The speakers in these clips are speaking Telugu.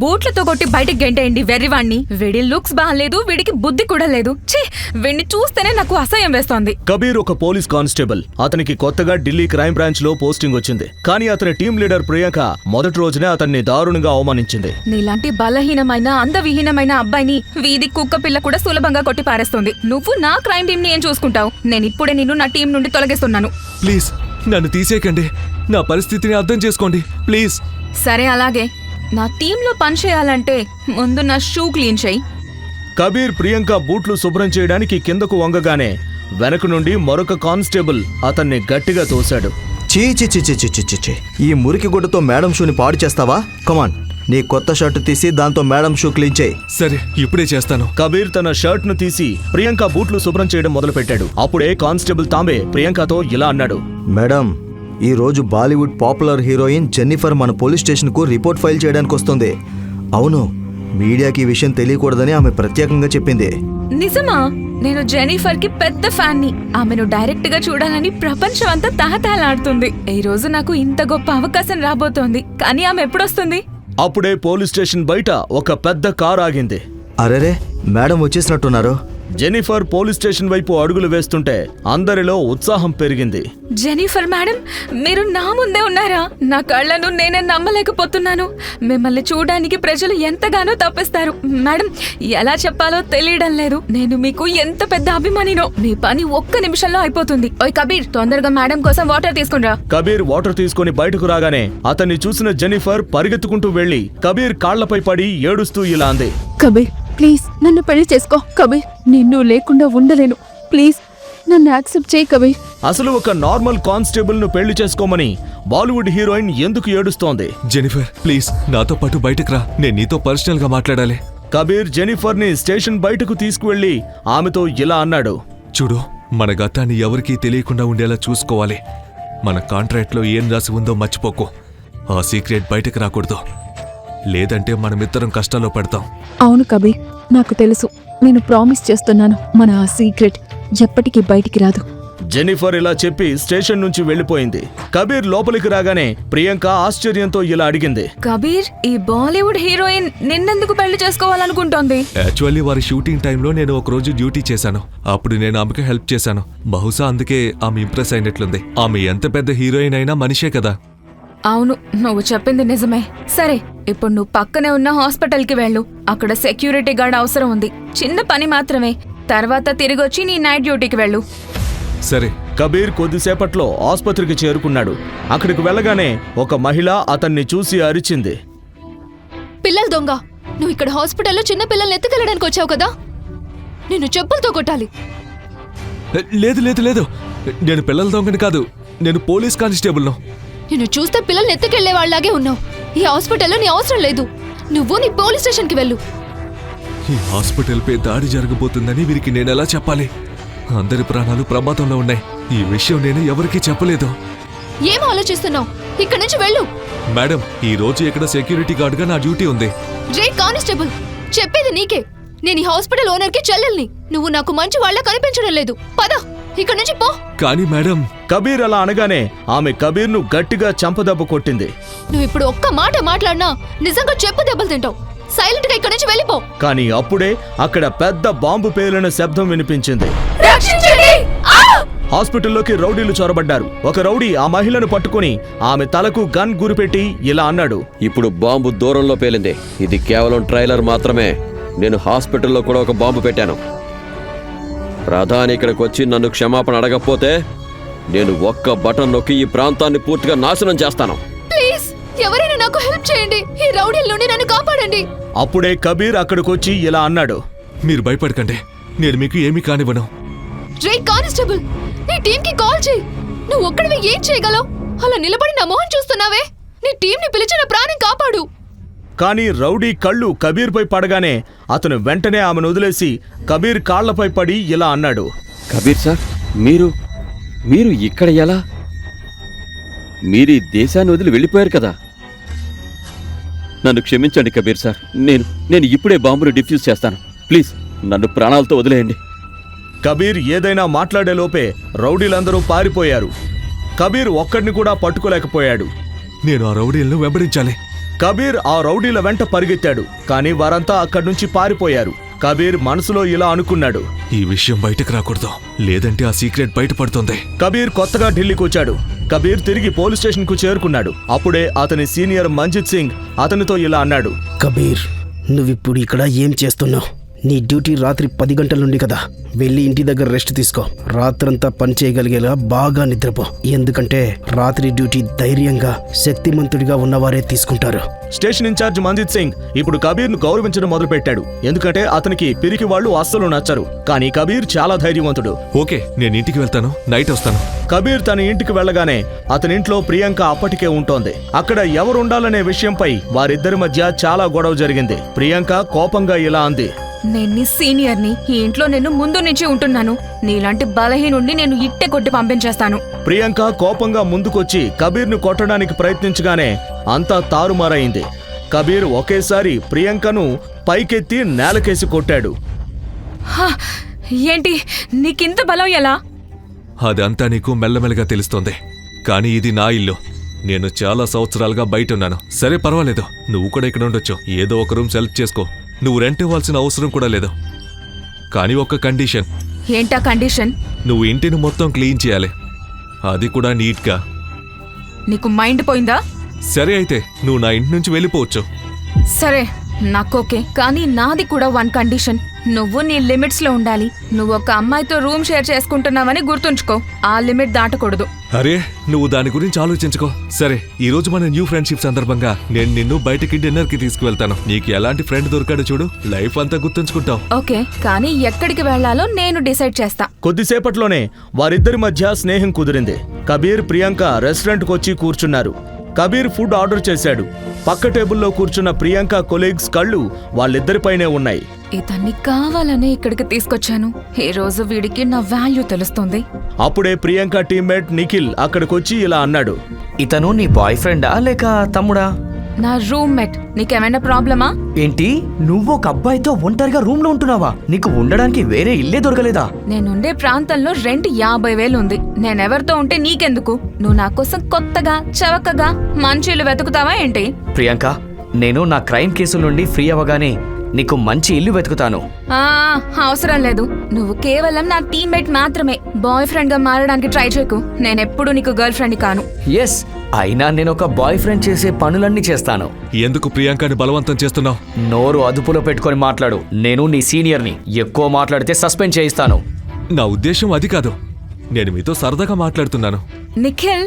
బూట్లతో కొట్టి బయటికి గెంటేయండి వెర్రివాణ్ణి. వీడి లుక్స్ బాగాలేదు, వీడికి బుద్ధి కూడా లేదు. ఛీ, వీడిని చూస్తేనే నాకు అసహ్యం వేస్తోంది. కబీర్ ఒక పోలీస్ కానిస్టేబుల్. అతనికి కొత్తగా ఢిల్లీ క్రైమ్ బ్రాంచ్ లో పోస్టింగ్ వచ్చింది. కానీ అతని టీం లీడర్ ప్రియాంక మొదటి రోజునే అతన్ని దారుణంగా అవమానించింది. నీలాంటి బలహీనమైన అందవిహీనమైన అబ్బాయిని వీధి కుక్క పిల్ల కూడా సులభంగా కొట్టి పారేస్తుంది. నువ్వు నా క్రైమ్ టీం ని ఏం చూసుకుంటావు? నేను ఇప్పుడే నిన్ను నా టీం నుండి తొలగిస్తున్నాను. ప్లీజ్ నన్ను తీసేయకండి. నా పరిస్థితిని అర్థం చేసుకోండి ప్లీజ్. సరే అలాగే. నా టీంలో పని చేయాలంటే ముందు నా షూ క్లీన్ చేయి. కబీర్ ప్రియాంక బూట్లు శుభ్రం చేయడానికి కిందకు వంగగానే వెనక నుండి మరొక కానిస్టేబుల్ అతన్ని గట్టిగా తోశాడు. చీ చీ చీ చీ చీ చీ చీ, ఈ మురికి గుడ్డతో మేడం షూని పాడు చేస్తావా? కమాన్, నీ కొత్త షర్టు తీసి దాంతో మేడం షూ క్లీన్ చేయి. సరే ఇప్పుడే చేస్తాను. కబీర్ తన షర్ట్ ను తీసి ప్రియాంక బూట్లు శుభ్రం చేయడం మొదలుపెట్టాడు. అప్పుడే కానిస్టేబుల్ తాంబే ప్రియాంకతో ఇలా అన్నాడు. మేడం, ఈ రోజు బాలీవుడ్ పాపులర్ హీరోయిన్ జెన్నిఫర్ మన పోలీస్ స్టేషన్ కు రిపోర్ట్ ఫైల్ చేయడానికి వస్తుంది. అవును, మీడియాకి ఈ విషయం తెలియకూడదని ఆమె ప్రత్యేకంగా చెప్పింది. నిజమా? నేను జెన్నిఫర్ కి పెద్ద ఫ్యాన్ ని. ఆమెను డైరెక్ట్ గా చూడాలని ప్రపంచం అంతా తహతహలాడుతుంది. ఈ రోజు నాకు ఇంత గొప్ప అవకాశం రాబోతోంది. కానీ ఆమె ఎప్పుడొస్తుంది? అప్పుడే పోలీస్ స్టేషన్ బయట ఒక పెద్ద కారు ఆగింది. అరెరే, మేడం వచ్చేసినట్టున్నారు. జెన్నిఫర్ పోలీస్ స్టేషన్ వైపు అడుగులు వేస్తుంటే అందరిలో ఉత్సాహం పెరిగింది. జెన్నిఫర్ మేడం, మీరు నా ముందే ఉన్నారా? నా కళ్ళను నేనే నమ్మలేకపోతున్నాను. మిమ్మల్ని చూడడానికి ప్రజలు ఎంతగానో తప్పిస్తారు. మేడం, ఎలా చెప్పాలో తెలియడం లేదు. నేను మీకు ఎంత పెద్ద అభిమానినో. మీ పని ఒక్క నిమిషంలో అయిపోతుంది. ఓయ్ కబీర్, తొందరగా మేడం కోసం వాటర్ తీసుకునిరా. కబీర్ వాటర్ తీసుకుని బయటకు రాగానే అతన్ని చూసిన జెన్నిఫర్ పరిగెత్తుకుంటూ వెళ్లి కబీర్ కాళ్లపై పడి ఏడుస్తూ ఇలా అంది. కబీర్, ప్లీజ్ నన్ను పెళ్లి చేసుకో. కబీర్, నిన్ను లేకుండా ఉండలేను. ప్లీజ్ నన్ను యాక్సెప్ట్ చేయి కబీర్. అసలు ఒక నార్మల్ కానిస్టేబుల్ ను పెళ్లి చేసుకోమని బాలీవుడ్ హీరోయిన్ ఎందుకు ఏడుస్తోంది? జెనిఫర్ ప్లీజ్ నాతో పాటు బయటకు రా. నేను నీతో పర్సనల్ గా మాట్లాడాలి. కబీర్ జెన్నిఫర్ ని స్టేషన్ బయటకు తీసుకువెళ్లి ఆమెతో ఇలా అన్నాడు. చూడు, మన గతాన్ని ఎవరికీ తెలియకుండా ఉండేలా చూసుకోవాలి. మన కాంట్రాక్ట్ లో ఏం రాసి ఉందో మర్చిపోకు. ఆ సీక్రెట్ బయటకు రాకూడదు, లేదంటే మనమిద్దరం కష్టాల్లో పడతాం. అవును కబీర్, నాకు తెలుసు. నేను ప్రామిస్ చేస్తున్నాను, మన ఆ సీక్రెట్ ఎప్పటికీ బయటికి రాదు. జెన్నిఫర్ ఇలా చెప్పి స్టేషన్ నుంచి వెళ్లిపోయింది. కబీర్ లోపలికి రాగానే ప్రియాంక ఆశ్చర్యంతో ఇలా అడిగింది. కబీర్, ఈ బాలీవుడ్ హీరోయిన్ నిన్నెందుకు పెళ్లి చేసుకోవాలనుకుంటోంది? యాక్చువల్లీ వారి షూటింగ్ టైంలో నేను ఒక రోజు డ్యూటీ చేశాను. అప్పుడు నేను ఆమెకు హెల్ప్ చేశాను. బహుశా అందుకే ఆమె ఇంప్రెస్ అయినట్లుంది. ఆమె ఎంత పెద్ద హీరోయిన్ అయినా మనిషే కదా. అవును, నువ్వు చెప్పింది నిజమే. సరే, ఇప్పుడు నువ్వు పక్కనే ఉన్న హాస్పిటల్కి వెళ్ళు. అక్కడ సెక్యూరిటీ గార్డ్ అవసరం ఉంది. చిన్న పని మాత్రమే. తర్వాత తిరిగొచ్చి నీ నైట్ డ్యూటీకి వెళ్ళు. సరే. కబీర్ కొద్దిసేపట్లో ఆసుపత్రికి చేరుకున్నాడు. అక్కడికి వెళ్ళగానే ఒక మహిళ అతన్ని చూసి అరిచింది. పిల్లల దొంగ, నువ్వు ఇక్కడ హాస్పిటల్లో చిన్న పిల్లల్ని ఎత్తుకెళ్ళడానికి వచ్చావు కదా? నిన్ను చెప్పులతో కొట్టాలి. లేదు లేదు లేదు, నేను పిల్లల దొంగని కాదు. నేను పోలీస్ కానిస్టేబుల్ను. నిన్ను చూస్తే పిల్లల్ని ఎత్తుకెళ్లే వాళ్ళలాగే ఉన్నావు. ఈ హాస్పిటల్లో నీ అవసరం లేదు. నువ్వు నీ పోలీస్ స్టేషన్కి వెళ్ళు. ఈ హాస్పిటల్ పై దాడి జరగబోతుందని వీరికి నేనెలా చెప్పాలి? అందరి ప్రాణాలు ప్రమాదంలో ఉన్నాయి. ఈ విషయం నేను ఎవరికీ చెప్పలేదు. ఏం ఆలోచిస్తున్నావు? ఇక్కడి నుంచి వెళ్ళు. మేడం, ఈ రోజు ఇక్కడ సెక్యూరిటీ గార్డ్ గా నా డ్యూటీ ఉంది. రే కానిస్టేబుల్, చెప్పేది నీకే. నేను ఈ హాస్పిటల్ ఓనర్ కి చెల్లెల్ని. నువ్వు నాకు మంచి వాళ్ళ కనిపించడం లేదు. పద, ఇక్కడి నుంచి పో. కానీ మేడం. కబీర్ అలా అనగానే ఆమె కబీర్ ను గట్టిగా చంపదెబ్బ కొట్టింది. నువ్వు ఇప్పుడు ఒక్క మాట మాట్లాడినా నిజంగా చెప్పు దెబ్బలు తింటావు. సైలెంట్ గా ఇక్కడి నుంచి వెళ్ళిపో. కానీ అప్పుడే అక్కడ పెద్ద బాంబు పేలిన శబ్దం వినిపించింది. హాస్పిటల్లోకి రౌడీలు చొరబడ్డారు. ఒక రౌడీ ఆ మహిళను పట్టుకుని ఆమె తలకు గన్ గురిపెట్టి ఇలా అన్నాడు. ఇప్పుడు బాంబు దూరంలో పేలింది. ఇది కేవలం ట్రైలర్ మాత్రమే. నేను హాస్పిటల్లో కూడా ఒక బాంబు పెట్టాను. ప్రధాని ఇక్కడికి వచ్చి నన్ను క్షమాపణ అడగకపోతే నేను ఒక్క బటన్ నొక్కి ఈ ప్రాంతాన్ని పూర్తిగా నాశనం చేస్తాను. ప్లీజ్, ఎవరైనా నాకు హెల్ప్ చేయండి. ఈ రౌడీల నుండి నన్ను కాపాడండి. అప్పుడే కబీర్ అక్కడికొచ్చి ఇలా అన్నాడు. మీరు భయపడకండి, నేను మీకు ఏమీ కానివ్వను. రే కానిస్టేబుల్, నీ టీం కి కాల్ చేయి. నువ్వు ఒక్కడివి ఏం చేయగలవు? అలా నిలబడి నా మొహం చూస్తున్నావే? నీ టీం ని పిలిచిన ప్రాణం కాపాడు. కానీ రౌడీ కళ్ళు కబీర్ పై పడగానే అతను వెంటనే ఆమెను వదిలేసి కబీర్ కాళ్లపై పడి ఇలా అన్నాడు. కబీర్ సార్, మీరు ఇక్కడ ఎలా? మీరు ఈ దేశాన్ని వదిలి వెళ్ళిపోయారు కదా. నన్ను క్షమించండి కబీర్ సార్. నేను ఇప్పుడే బాంబును డిఫ్యూజ్ చేస్తాను. ప్లీజ్ నన్ను ప్రాణాలతో వదిలేయండి. కబీర్ ఏదైనా మాట్లాడేలోపే రౌడీలందరూ పారిపోయారు. కబీర్ ఒక్కడిని కూడా పట్టుకోలేకపోయాడు. నేను ఆ రౌడీలను వెంబడించాలి. కబీర్ ఆ రౌడీల వెంట పరిగెత్తాడు, కానీ వారంతా అక్కడి నుంచి పారిపోయారు. కబీర్ మనసులో ఇలా అనుకున్నాడు, ఈ విషయం బయటకు రాకూడదు, లేదంటే ఆ సీక్రెట్ బయటపడుతుంది. కబీర్ కొత్తగా ఢిల్లీకి వచ్చాడు. కబీర్ తిరిగి పోలీస్ స్టేషన్ కు చేరుకున్నాడు. అప్పుడే అతని సీనియర్ మంజిత్ సింగ్ అతనితో ఇలా అన్నాడు, కబీర్, నువ్విప్పుడు ఇక్కడ ఏం చేస్తున్నావు? నీ డ్యూటీ రాత్రి 10 గంటల నుండి కదా. వెళ్ళి ఇంటి దగ్గర రెస్ట్ తీసుకో. రాత్రంతా పని చేయగలిగేలా బాగా నిద్రపో. ఎందుకంటే రాత్రి డ్యూటీ ధైర్యంగా శక్తిమంతుడిగా ఉన్నవారే తీసుకుంటారు. స్టేషన్ ఇన్ఛార్జ్ మంజిత్ సింగ్ ఇప్పుడు కబీర్ ను గౌరవించడం మొదలుపెట్టాడు. ఎందుకంటే అతనికి పిరికి వాళ్ళు అస్సలు నచ్చరు. కానీ కబీర్ చాలా ధైర్యవంతుడు. ఓకే, నేను ఇంటికి వెళ్తాను, నైట్ వస్తాను. కబీర్ తన ఇంటికి వెళ్ళగానే అతనింట్లో ప్రియాంక అప్పటికే ఉంటోంది. అక్కడ ఎవరుండాలనే విషయంపై వారిద్దరి మధ్య చాలా గొడవ జరిగింది. ప్రియాంక కోపంగా ఇలా అంది, నేను నీ సీనియర్ని, ఈ ఇంట్లో నేను ముందు నుంచి ఉంటున్నాను. నీలాంటి బలహీనుండి నేను ఇట్టే కొట్టి పంపించేస్తాను. ప్రియాంక కోపంగా ముందుకొచ్చి కబీర్ ను కొట్టడానికి ప్రయత్నించగానే అంతా తారుమారైంది. కబీర్ ఒకేసారి ప్రియాంకను పైకెత్తి నేలకేసి కొట్టాడు. హా, ఏంటి నీకింత బలం ఎలా? అదంతా నీకు మెల్లమెల్లగా తెలుస్తోంది, కానీ ఇది నా ఇల్లు. నేను చాలా సంవత్సరాలుగా బయట ఉన్నాను. సరే, పర్వాలేదు, నువ్వు కూడా ఇక్కడ ఉండొచ్చు. ఏదో ఒక రూమ్ సెలెక్ట్ చేసుకో. నువ్వు రెంట్ ఇవ్వాల్సిన అవసరం కూడా లేదు. కానీ ఒక కండిషన్. ఏంటా కండిషన్? నువ్వు ఇంటిని మొత్తం క్లీన్ చేయాలి, అది కూడా నీట్గా. నీకు మైండ్ పోయిందా? సరే అయితే నువ్వు నా ఇంటి నుంచి వెళ్ళిపోవచ్చు. సరే, నాకోకే, కానీ నాది కూడా 1 కండిషన్. నువ్వు నీ లిమిట్స్ లో ఉండాలి. నువ్వు ఒక అమ్మాయితో రూమ్ షేర్ చేసుకుంటున్నావని గుర్తుంచుకో. ఆ లిమిట్ దాటకూడదు. అరే, నువ్వు దాని గురించి ఆలోచించుకో. సరే, ఈ రోజు మన న్యూ ఫ్రెండ్షిప్ సందర్భంగా నేను నిన్ను బయటికి డిన్నర్ కి తీసుకువెళ్తాను. నీకు ఎలాంటి ఫ్రెండ్ దొరికాడు చూడు, లైఫ్ అంతా గుర్తుంచుకుంటావు. ఓకే, కానీ ఎక్కడికి వెళ్లాలో నేను డిసైడ్ చేస్తా. కొద్దిసేపట్లోనే వారిద్దరి మధ్య స్నేహం కుదిరింది. కబీర్, ప్రియాంక రెస్టారెంట్కి వచ్చి కూర్చున్నారు. కబీర్ ఫుడ్ ఆర్డర్ చేశాడు. పక్క టేబుల్లో కూర్చున్న ప్రియాంక కొలీగ్స్ కళ్ళు వాళ్ళిద్దరిపైనే ఉన్నాయి. ఇతన్ని కావాలనే ఇక్కడికి తీసుకొచ్చాను. ఈ రోజు వీడికి నా వాల్యూ తెలుస్తుంది. అప్పుడే ప్రియాంక టీమ్మేట్ నిఖిల్ అక్కడికొచ్చి ఇలా అన్నాడు, ఇతను నీ బాయ్ ఫ్రెండా లేక తమ్ముడా? నా రూమ్మేట్. నీకేమైనా ప్రాబ్లమా? ఏంటి, నువ్వు ఒక అబ్బాయితో ఒంటరిగా రూమ్ లో ఉంటున్నావా? నీకు ఉండడానికి వేరే ఇల్లే దొరకలేదా? నేనుండే ప్రాంతంలో రెంట్ 50,000 ఉంది. నేనెవరితో ఉంటే నీకెందుకు? నువ్వు నా కోసం కొత్తగా చవకగా మంచిలు వెతుకుతావా ఏంటి? ప్రియాంక, నేను నా క్రైమ్ కేసుల నుండి ఫ్రీ అవ్వగానే నీకు మంచి ఇల్లు వెతుకుతాను. ఆ, అవసరం లేదు. నువ్వు కేవలం నా టీమ్మేట్ మాత్రమే. బాయ్ ఫ్రెండ్ గా మారడానికి ట్రై చేయకు. నేనెప్పుడు నీకు గర్ల్ ఫ్రెండ్ కాను. ఎస్, అయినా నేను ఒక బాయ్ ఫ్రెండ్ చేసే పనులన్నీ చేస్తాను. ఎందుకు ప్రియాంకని బలవంతం చేస్తున్నావు? నోరు అదుపులో పెట్టుకొని మాట్లాడు. నేను నీ సీనియర్ని. ఎక్కువ మాట్లాడితే సస్పెండ్ చేయిస్తాను. నా ఉద్దేశం అది కాదు, నేను మీతో సరదాగా మాట్లాడుతున్నాను. నిఖిల్,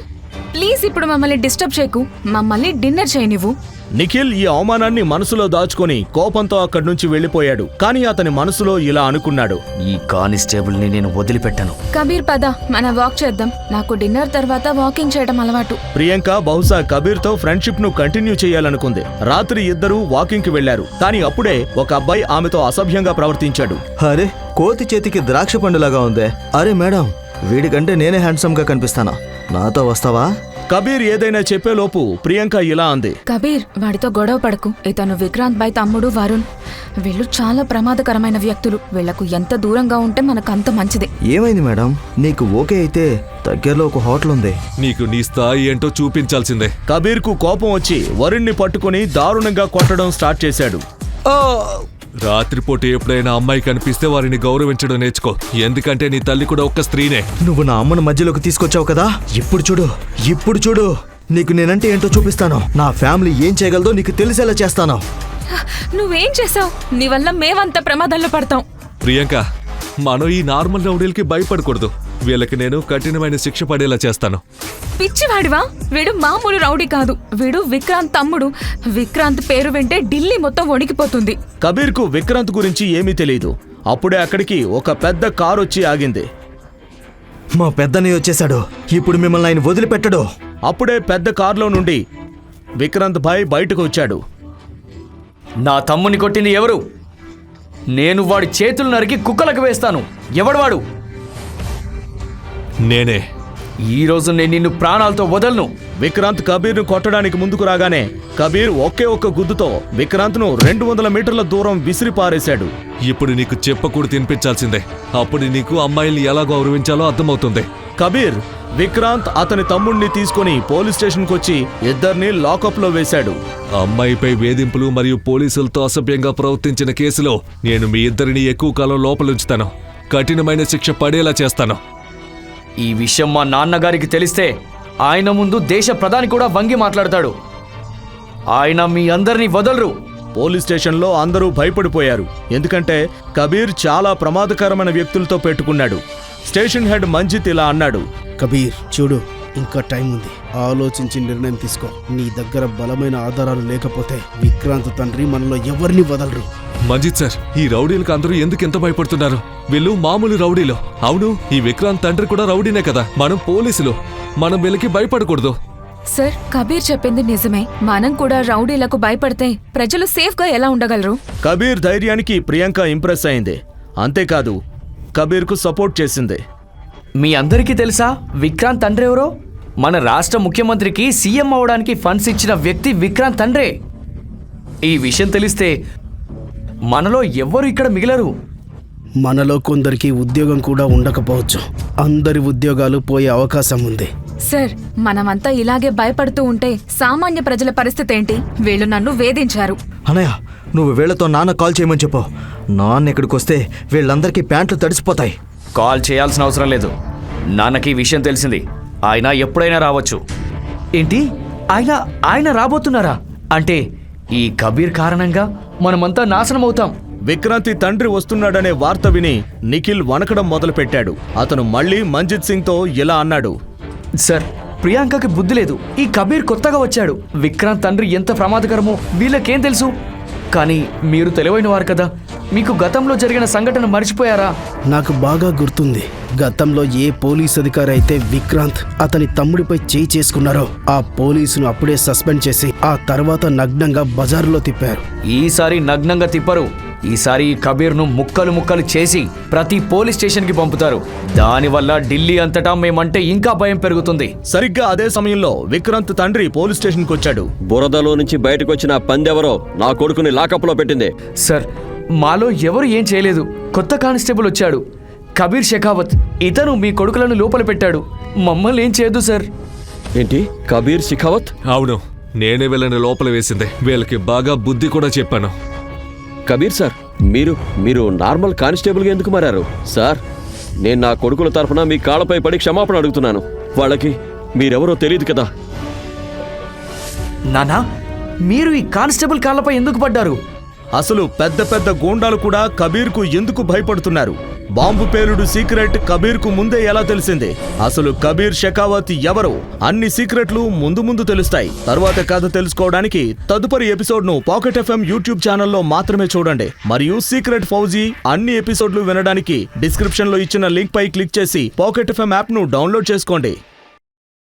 ప్లీజ్ ఇప్పుడు మమ్మల్ని డిస్టర్బ్ చేయకు. మమ్మల్ని డిన్నర్ చేయనివ్వు. నిఖిల్ ఈ అవమానాన్ని మనసులో దాచుకొని కోపంతో అక్కడి నుంచి వెళ్లిపోయాడు. కానీ అతని మనసులో ఇలా అనుకున్నాడు, ఈ కానిస్టేబుల్ ని నేను వదిలిపెట్టను. కబీర్, పద మనం వాక్ చేద్దాం. నాకు డిన్నర్ తర్వాత వాకింగ్ చేయడం అలవాటు. ప్రియాంక బహుశా కబీర్ తో ఫ్రెండ్షిప్ ను కంటిన్యూ చేయాలనుకుంది. రాత్రి ఇద్దరూ వాకింగ్ కి వెళ్లారు. కానీ అప్పుడే ఒక అబ్బాయి ఆమెతో అసభ్యంగా ప్రవర్తించాడు. అరే, కోతి చేతికి ద్రాక్ష పండులాగా ఉందే. అరే మేడం, వీడికంటే నేనే హ్యాండ్సమ్ గా కనిపిస్తానా? నాతో వస్తావా? కబీర్ ఏదైనా చెప్పేలోపు ప్రియాంక ఇలా అంది, కబీర్, వాడితో గొడవ పడకు. ఇతను విక్రాంత్ బాయ్ తమ్ముడు వరుణ్. వీళ్ళు చాలా ప్రమాదకరమైన వ్యక్తులు. వీళ్లకు ఎంత దూరంగా ఉంటే మనకంత మంచిది. ఏమైంది మేడం? నీకు ఓకే అయితే దగ్గరలో ఒక హోటల్ ఉంది. నీకు నీ స్థాయి ఏంటో చూపించాల్సిందే. కబీర్ కు కోపం వచ్చి వరుణ్ణి పట్టుకుని దారుణంగా కొట్టడం స్టార్ట్ చేశాడు. రాత్రిపూట ఎప్పుడైనా అమ్మాయి కనిపిస్తే వారిని గౌరవించడం నేర్చుకో. ఎందుకంటే నీ తల్లి కూడా ఒక్క స్త్రీనే. నువ్వు నా అమ్మను మధ్యలోకి తీసుకొచ్చావు కదా, ఇప్పుడు చూడు నీకు నేనంటే ఏంటో చూపిస్తాను. నా ఫ్యామిలీ ఏం చేయగలదో నీకు తెలిసేలా చేస్తాను. నువ్వేం చేసావు? నీ వల్ల మేమంతా ప్రమాదాల్లో పడతాం. ప్రియాంక, మనం ఈ నార్మల్ రౌడీలకి భయపడకూడదు. వీళ్ళకి నేను కఠినమైన శిక్ష పడేలా చేస్తాను. పిచ్చివాడివా? వీడు మామూలు రౌడీ కాదు. వీడు విక్రాంత్ తమ్ముడు. విక్రాంత్ పేరు వింటే ఢిల్లీ మొత్తం వణికిపోతుంది. కబీర్ కు విక్రాంత్ గురించి ఏమీ తెలియదు. అప్పుడే అక్కడికి ఒక పెద్ద కారు వచ్చి ఆగింది. మా పెద్దన్నయ్య వచ్చేశాడు. ఇప్పుడు మిమ్మల్ని ఆయన వదిలిపెట్టడు. అప్పుడే పెద్ద కారులో నుండి విక్రాంత్ భాయ్ బయటకు వచ్చాడు. నా తమ్ముని కొట్టింది ఎవరు? నేను వాడి చేతులు నరికి కుక్కలకు వేస్తాను. ఎవడు వాడు? నేనే. ఈ రోజు నేను నిన్ను ప్రాణాలతో వదలను. విక్రాంత్ కబీర్ ను కొట్టడానికి ముందుకు రాగానే కబీర్ ఒకే ఒక్క గుద్దుతో విక్రాంత్ ను 200 మీటర్ల దూరం విసిరి పారేశాడు. ఇప్పుడు నీకు చెప్పకూడదు తినిపించాల్సిందే. అప్పుడు నీకు అమ్మాయిల్ని ఎలా గౌరవించాలో అర్థమవుతుంది. కబీర్ విక్రాంత్ అతని తమ్ముణ్ణి తీసుకుని పోలీస్ స్టేషన్కి వచ్చి ఇద్దరిని లాకప్లో వేశాడు. అమ్మాయిపై వేధింపులు మరియు పోలీసులతో అసభ్యంగా ప్రవర్తించిన కేసులో నేను మీ ఇద్దరిని ఎక్కువ కాలం లోపలుంచుతాను. కఠినమైన శిక్ష పడేలా చేస్తాను. ఈ విషయం మా నాన్నగారికి తెలిస్తే ఆయన ముందు దేశ ప్రధాని కూడా వంగి మాట్లాడతాడు. ఆయన మీ అందరినీ వదలరు. పోలీస్ స్టేషన్లో అందరూ భయపడిపోయారు. ఎందుకంటే కబీర్ చాలా ప్రమాదకరమైన వ్యక్తులతో పెట్టుకున్నాడు. స్టేషన్ హెడ్ మంజిత్ ఇలా అన్నాడు, కబీర్ చూడు, ఇంకా టైం ఉంది. ఆలోచించి నిర్ణయం తీసుకో. నీ దగ్గర బలమైన ఆధారాలు లేకపోతే విక్రాంత్ తండ్రి మనలో ఎవరిని వదలరు. మంజిత్ సార్, ఈ రౌడీలకు అందరూ ఎందుకు ఎంత భయపడుతున్నారు? వీళ్ళు మామూలు రౌడీలు. అవును, ఈ విక్రాంత్ తండ్రి కూడా రౌడీనే కదా. మనం పోలీసులు, మనం వీళ్ళకి భయపడకూడదు. సార్, కబీర్ చెప్పింది నిజమే. మనం కూడా రౌడీలకు భయపడితే ప్రజలు సేఫ్గా ఎలా ఉండగలరు? కబీర్ ధైర్యానికి ప్రియాంక ఇంప్రెస్ అయింది. అంతేకాదు కబీర్కు సపోర్ట్ చేసింది. మీ అందరికీ తెలుసా విక్రాంత్ తండ్రి ఎవరో? మన రాష్ట్ర ముఖ్యమంత్రికి సీఎం అవడానికి ఫండ్స్ ఇచ్చిన వ్యక్తి విక్రాంత్ తండ్రే. ఈ విషయం తెలిస్తే మనలో ఎవ్వరు ఇక్కడ మిగిలరు. మనలో కొందరికి ఉద్యోగం కూడా ఉండకపోవచ్చు. అందరి ఉద్యోగాలు పోయే అవకాశం ఉంది. సార్, మనమంతా ఇలాగే భయపడుతూ ఉంటే సామాన్య ప్రజల పరిస్థితి ఏంటి? వీళ్ళు నన్ను వేధించారు. అనయ్య, నువ్వు వీళ్ళతో నాన్న కాల్ చేయమని చెప్పు. నాన్న ఇక్కడికి వస్తే వీళ్ళందరికీ ప్యాంట్లు తడిసిపోతాయి. కాల్ చేయాల్సిన అవసరం లేదు. నాన్నకి ఈ విషయం తెలిసింది. ఆయన ఎప్పుడైనా రావచ్చు. ఏంటి? ఆయన రాబోతున్నారా? అంటే ఈ కబీర్ కారణంగా మనమంతా నాశనం అవుతాం. విక్రాంతి తండ్రి వస్తున్నాడనే వార్త విని నిఖిల్ వణకడం మొదలుపెట్టాడు. అతను మళ్ళీ మంజిత్ సింగ్తో ఇలా అన్నాడు, సార్, ప్రియాంకకి బుద్ధి లేదు. ఈ కబీర్ కొత్తగా వచ్చాడు. విక్రాంత్ తండ్రి ఎంత ప్రమాదకరమో వీళ్ళకేం తెలుసు? కానీ మీరు తెలివైన వారు కదా, మీకు గతంలో జరిగిన సంఘటన మర్చిపోయారా? నాకు బాగా గుర్తుంది. గతంలో ఏ పోలీస్ అధికారి అయితే విక్రాంత్ అతని తమ్ముడిపై చేయి చేసుకున్నారో ఆ పోలీసును అప్పుడే సస్పెండ్ చేసి ఆ తర్వాత నగ్నంగా బజారులో తిప్పారు. ఈసారి నగ్నంగా తిప్పరు. ఈసారి ఈ కబీర్ను ముక్కలు ముక్కలు చేసి ప్రతి పోలీస్ స్టేషన్కి పంపుతారు. దానివల్ల ఢిల్లీ అంతటా మేమంటే ఇంకా భయం పెరుగుతుంది. సరిగ్గా అదే సమయంలో విక్రాంత్ తండ్రి పోలీస్ స్టేషన్కి వచ్చాడు. బురదలో నుంచి బయటకు వచ్చిన పందెవరో నా కొడుకుని లాకప్లో పెట్టింది. సార్, మాలో ఎవరు ఏం చేయలేదు. కొత్త కానిస్టేబుల్ వచ్చాడు, కబీర్ షెకావత్. ఇతను మీ కొడుకులను లోపల పెట్టాడు. మమ్మల్ని ఏం చేయదు సార్. ఏంటి? కబీర్ షెకావత్? అవును, నేనే వీళ్ళని లోపల వేసిందే. వీళ్ళకి బాగా బుద్ధి కూడా చెప్పాను. కబీర్ సార్, మీరు నార్మల్ కానిస్టేబుల్గా ఎందుకు మారారు? సార్, నేను నా కొడుకుల తరఫున మీ కాళ్ళపై పడి క్షమాపణ అడుగుతున్నాను. వాళ్ళకి మీరెవరో తెలియదు కదా. నానా, మీరు ఈ కానిస్టేబుల్ కాళ్ళపై ఎందుకు పడ్డారు? అసలు పెద్ద పెద్ద గూండాలు కూడా కబీర్కు ఎందుకు భయపడుతున్నారు? బాంబు పేలుడు సీక్రెట్ కబీర్కు ముందే ఎలా తెలిసింది? అసలు కబీర్ షెకావత్ ఎవరు? అన్ని సీక్రెట్లు ముందు ముందు తెలుస్తాయి. తరువాత కథ తెలుసుకోవడానికి తదుపరి ఎపిసోడ్ను పాకెట్ ఎఫ్ఎం యూట్యూబ్ ఛానల్లో మాత్రమే చూడండి. మరియు సీక్రెట్ ఫౌజీ అన్ని ఎపిసోడ్లు వినడానికి డిస్క్రిప్షన్లో ఇచ్చిన లింక్ పై క్లిక్ చేసి పాకెట్ ఎఫ్ఎం యాప్ను డౌన్లోడ్ చేసుకోండి.